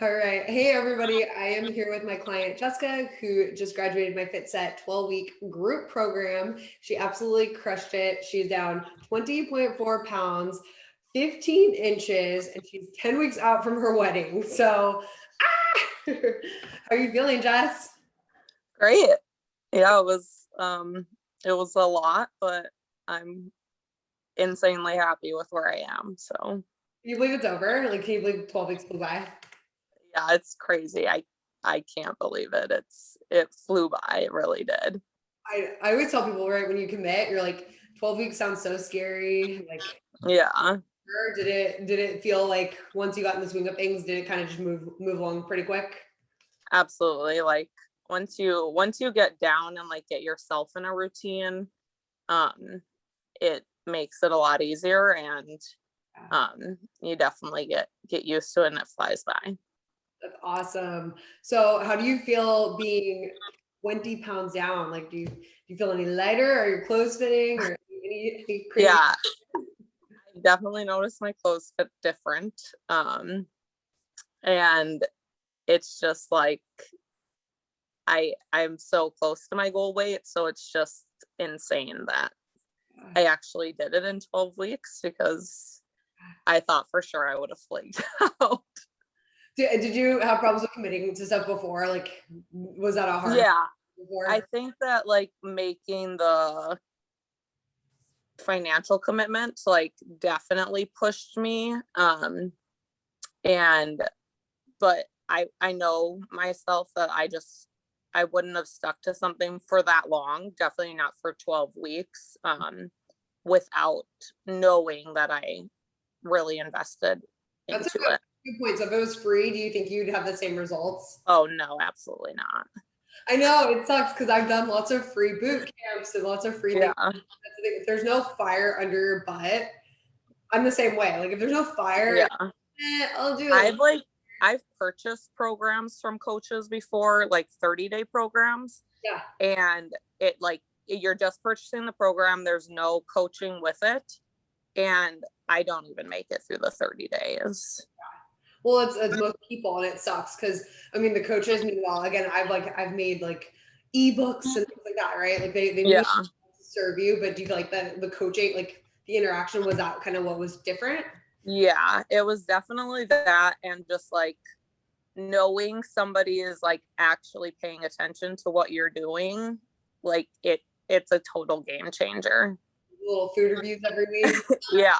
All right. Hey, everybody. I am here with my client, Jessica, who just graduated my Fitset 12-week group program. She absolutely crushed it. She's down 20.4 pounds, 15 inches, and she's 10 weeks out from her wedding. So, how are you feeling, Jess? Great. Yeah, it was a lot, but I'm insanely happy with where I am. So Can you believe it's over? Like, can you believe 12 weeks flew by? yeah, it's crazy. I can't believe it. It flew by. It really did. I always tell people, right, when you commit, you're like, 12 weeks sounds so scary. Like, Yeah, did it feel like once you got in the swing of things, did it kind of just move along pretty quick? absolutely. Like once you get down and like get yourself in a routine, um, it makes it a lot easier, and you definitely get used to it and it flies by. That's awesome. So how do you feel being 20 pounds down? Like, do you feel any lighter? Are your clothes fitting or any crazy? Yeah, I definitely noticed my clothes fit different. And it's just like I'm so close to my goal weight, so it's just insane that I actually did it in 12 weeks, because I thought for sure I would have flaked out. Did you have problems with committing to stuff before? Like, was that a hard Yeah, I before? think that like making the financial commitment like definitely pushed me. And but I know myself that I wouldn't have stuck to something for that long, definitely not for 12 weeks, without knowing that I really invested That's a into good, it. good point. So if it was free, do you think you'd have the same results? Oh no, absolutely not. I know it sucks because I've done lots of free boot camps and lots of free things. Yeah. That's the thing. If there's no fire under your butt, I'm the same way. Like if there's no fire, Yeah. I'll do it. I've purchased programs from coaches before, like 30-day programs, Yeah. and it like you're just purchasing the program, there's no coaching with it, and I don't even make it through the 30 days. Well, it's most people, and it sucks because I mean the coaches. Meanwhile, again, I've made like ebooks and things like that, right? Like they mean Yeah. to serve you, but do you feel like the coaching, like the interaction, was that kind of what was different? Yeah, it was definitely that, and just like knowing somebody is like actually paying attention to what you're doing, like it's a total game changer. Little food reviews every week. Yeah.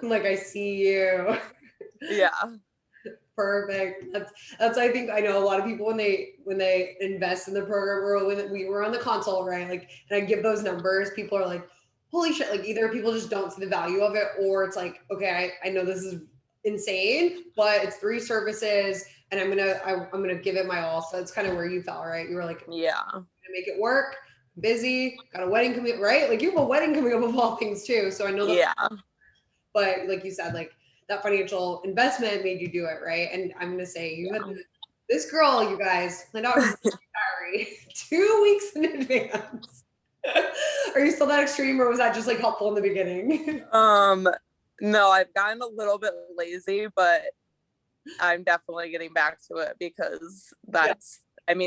I'm like, I see you. Yeah. Perfect. That's I think I know a lot of people when they invest in the program, or when we were on the console, right? Like, and I give those numbers, people are like, holy shit, like either people just don't see the value of it, or it's like, okay, I know this is insane, but it's 3 services and I'm gonna give it my all. So it's kind of where you felt, right? You were like, Yeah. I'm gonna make it work, busy, got a wedding coming, right? Like you have a wedding coming up of all things too. So I know that, Yeah. but like you said, like that financial investment made you do it, right? And I'm gonna say you had Yeah. this girl, you guys, planned out her diary 2 weeks in advance. Are you still that extreme, or was that just like helpful in the beginning? Um, no, I've gotten a little bit lazy, but I'm definitely getting back to it, because Yeah,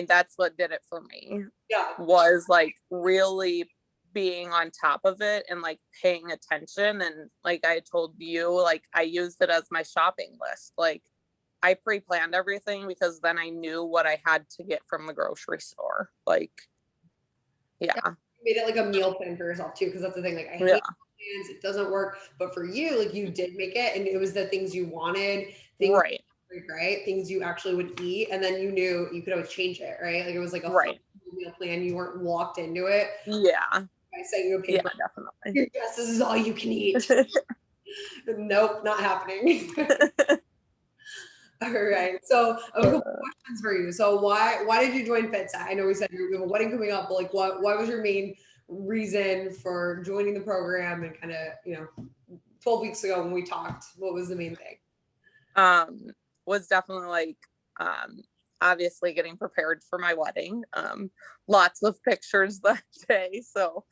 that's what did it for me, yeah. was like really being on top of it and like paying attention. And like I told you, like I used it as my shopping list. Like I pre-planned everything, because then I knew what I had to get from the grocery store. Like, Yeah, yeah. you made it like a meal plan for yourself too, because that's the thing. Like I Yeah. hate plans; it doesn't work. But for you, like you did make it, and it was the things you wanted, things Right. right, things you actually would eat, and then you knew you could always change it, right? Like it was like a Right. flexible meal plan. You weren't locked into it. Yeah. I sent you a Yeah, paper. definitely. Here, Jess, this is all you can eat. Nope, not happening. All right. So I have a couple questions for you. So why did you join Fitset? I know we said you have a wedding coming up, but like why was your main reason for joining the program, and kind of, 12 weeks ago when we talked, what was the main thing? um was definitely like um obviously getting prepared for my wedding. Lots of pictures that day. So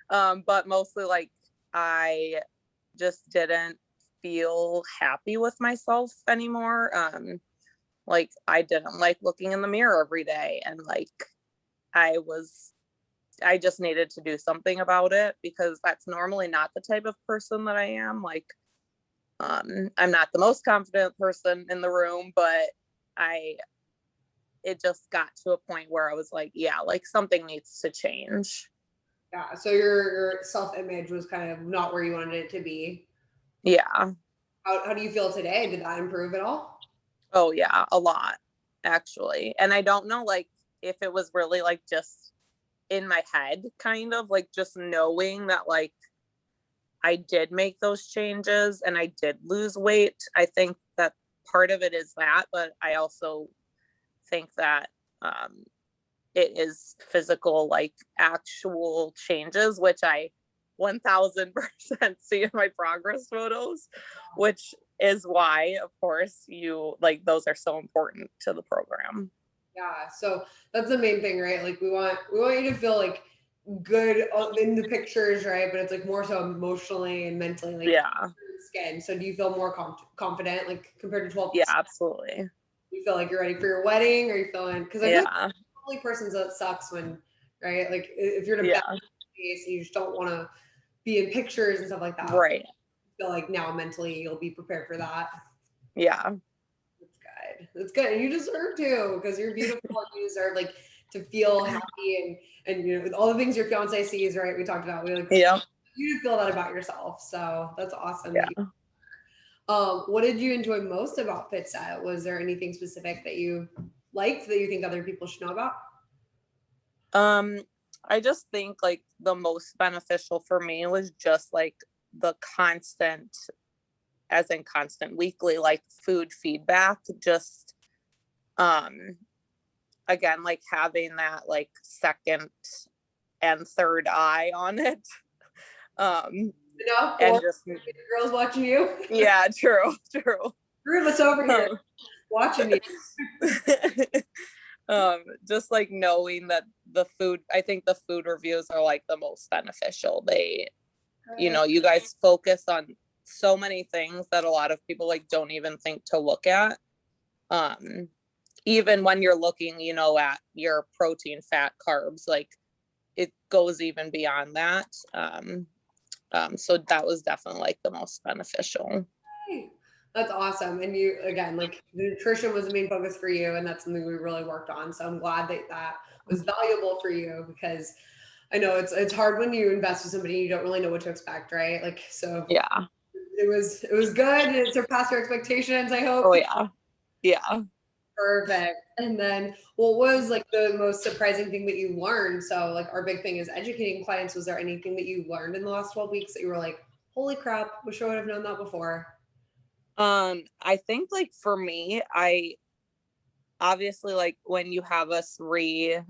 but mostly like I just didn't feel happy with myself anymore. Like I didn't like looking in the mirror every day, and like I just needed to do something about it, because that's normally not the type of person that I am. Like, I'm not the most confident person in the room, but it just got to a point where I was like, yeah, like something needs to change. Yeah. So your self-image was kind of not where you wanted it to be. Yeah. How do you feel today? Did that improve at all? Oh yeah, a lot, actually. And I don't know, like, if it was really like just in my head, kind of like just knowing that like I did make those changes and I did lose weight. I think that part of it is that, but I also think that it is physical, like actual changes, which I 1000% see in my progress photos, which is why, of course, you like those are so important to the program. Yeah. So that's the main thing, right? Like we want you to feel like good in the pictures, right? But it's like more so emotionally and mentally, like Yeah. skin. So do you feel more confident, like compared to 12? Yeah, absolutely. You feel like you're ready for your wedding? Or you feeling? Because I feel like Yeah. the only person that sucks when, right? Like if you're in a Yeah. bad space and you just don't want to be in pictures and stuff like that. Right. I feel like now mentally you'll be prepared for that. Yeah. That's good. That's good. And you deserve to, because you're beautiful and you deserve like to feel happy and you know, with all the things your fiance sees, right? We talked about, we like Yeah. you feel that about yourself. So that's awesome. Yeah. That you, what did you enjoy most about Fitset? Was there anything specific that you liked that you think other people should know about? I just think like the most beneficial for me was just like the constant, as in constant weekly, like food feedback. Just again, like having that like second and third eye on it. No, And or just girls watching you. yeah, true. Three of us over here Um, watching you. just like knowing that I think the food reviews are like the most beneficial. They, you guys focus on so many things that a lot of people like don't even think to look at. Even when you're looking, at your protein, fat, carbs, like it goes even beyond that. So that was definitely like the most beneficial. That's awesome. And you, again, like the nutrition was the main focus for you, and that's something we really worked on. So I'm glad that that was valuable for you, because I know it's hard when you invest with somebody, you don't really know what to expect, right? Like, so Yeah. it was good. It surpassed your expectations, I hope. Oh yeah. Yeah. Perfect. And then what was like the most surprising thing that you learned? So like our big thing is educating clients. Was there anything that you learned in the last 12 weeks that you were like, holy crap, wish I would have known that before? I think like for me, I obviously like when you have us redo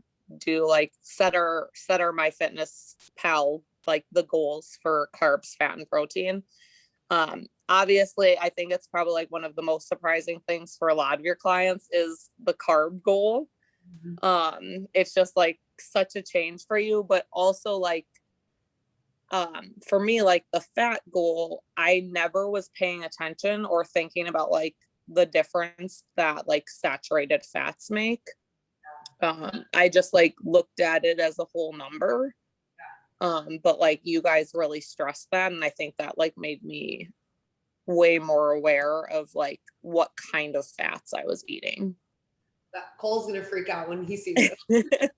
like set our my fitness pal, like the goals for carbs, fat, and protein. Obviously I think it's probably like one of the most surprising things for a lot of your clients is the carb goal. It's just like such a change for you, but also like for me, like the fat goal, I never was paying attention or thinking about like the difference that like saturated fats make. I just like looked at it as a whole number. But like you guys really stressed that, and I think that like made me way more aware of like what kind of fats I was eating. That Cole's gonna freak out when he sees this.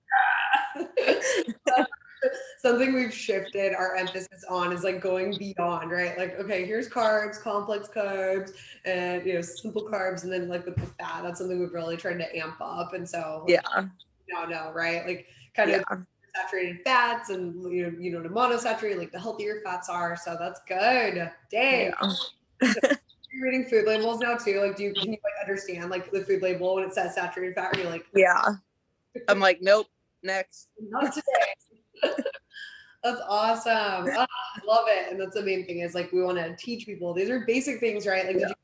Something we've shifted our emphasis on is like going beyond, right? Like, okay, here's carbs, complex carbs, and you know, simple carbs, and then like with the fat, that's something we've really tried to amp up. And so, like, Yeah. no, right? Like, kind of saturated fats, and you know, the monosaturated, like the healthier fats are. So that's good. Dang. Yeah. You're reading food labels now too. Like, can you like understand like the food label when it says saturated fat? Or you're like, Yeah. I'm like, nope, next. not today. That's awesome. Oh, I love it. And that's the main thing is like we want to teach people. These are basic things, right? Like, did you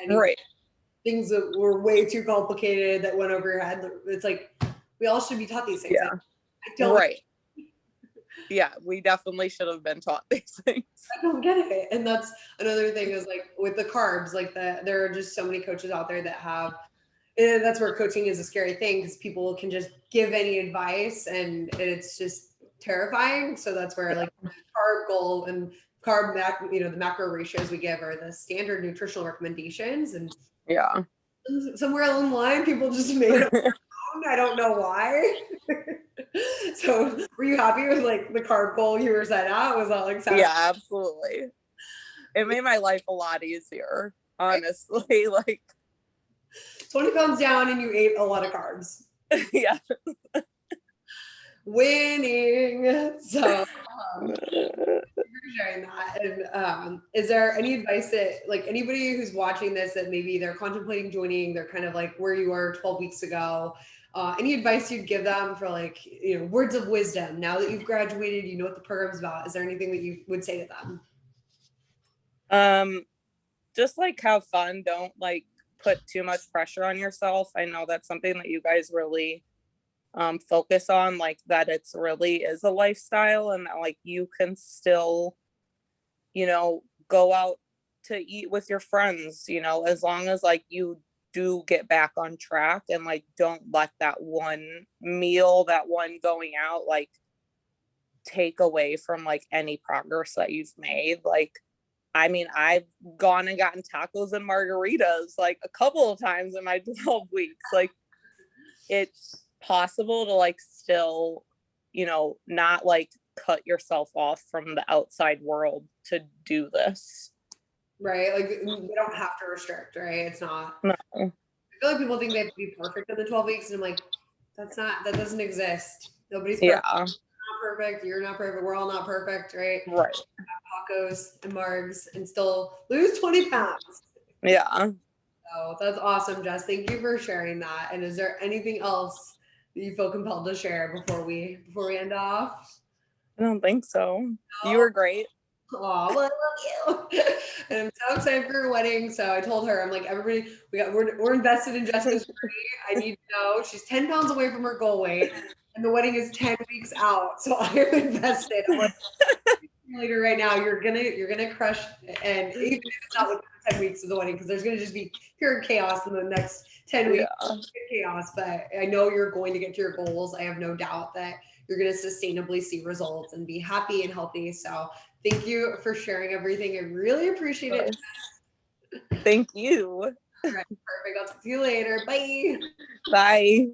any Right. things that were way too complicated that went over your head? It's like we all should be taught these things. Yeah. Like, I don't. Right. Yeah, we definitely should have been taught these things. I don't get it. And that's another thing is like with the carbs, like there are just so many coaches out there that have, and that's where coaching is a scary thing because people can just give any advice and it's just terrifying. So that's where like carb goal and the macro ratios we give are the standard nutritional recommendations. And Yeah. somewhere along the line, people just made it. I don't know why. So were you happy with like the carb goal you were set out? Was that like Yeah, absolutely. It made my life a lot easier, honestly. Like 20 pounds down and you ate a lot of carbs. yeah. Winning. So sharing that. And is there any advice that like anybody who's watching this that maybe they're contemplating joining, they're kind of like where you were 12 weeks ago? Any advice you'd give them for like, words of wisdom now that you've graduated, you know what the program's about? Is there anything that you would say to them? Just like have fun. Don't like put too much pressure on yourself. I know that's something that you guys really focus on, like that it's really is a lifestyle and that like you can still, go out to eat with your friends, as long as like you do get back on track and like don't let that one meal, that one going out, like take away from like any progress that you've made. Like, I mean, I've gone and gotten tacos and margaritas like a couple of times in my 12 weeks. Like it's possible to like still, not like cut yourself off from the outside world to do this. Right. Like we don't have to restrict, right? It's not. No. I feel like people think they have to be perfect in the 12 weeks. And I'm like, that doesn't exist. Nobody's perfect. Yeah. Not perfect. You're not perfect. We're all not perfect, right? Right. Tacos and margs and still lose 20 pounds. Yeah. So that's awesome, Jess. Thank you for sharing that. And is there anything else that you feel compelled to share before we end off? I don't think so. No? You were great. Oh, well, I love you. And I'm so excited for your wedding. So I told her, I'm like, everybody, we're invested in Jessica's journey. I need to know she's 10 pounds away from her goal weight, and the wedding is 10 weeks out. So I am invested. I'm like, later right now, you're gonna crush it. And even if it's not within 10 weeks of the wedding, because there's gonna just be pure chaos in the next 10 weeks. Yeah. Chaos, but I know you're going to get to your goals. I have no doubt that you're going to sustainably see results and be happy and healthy. So thank you for sharing everything. I really appreciate it. Thank you. All right, perfect. I'll talk to you later. Bye. Bye.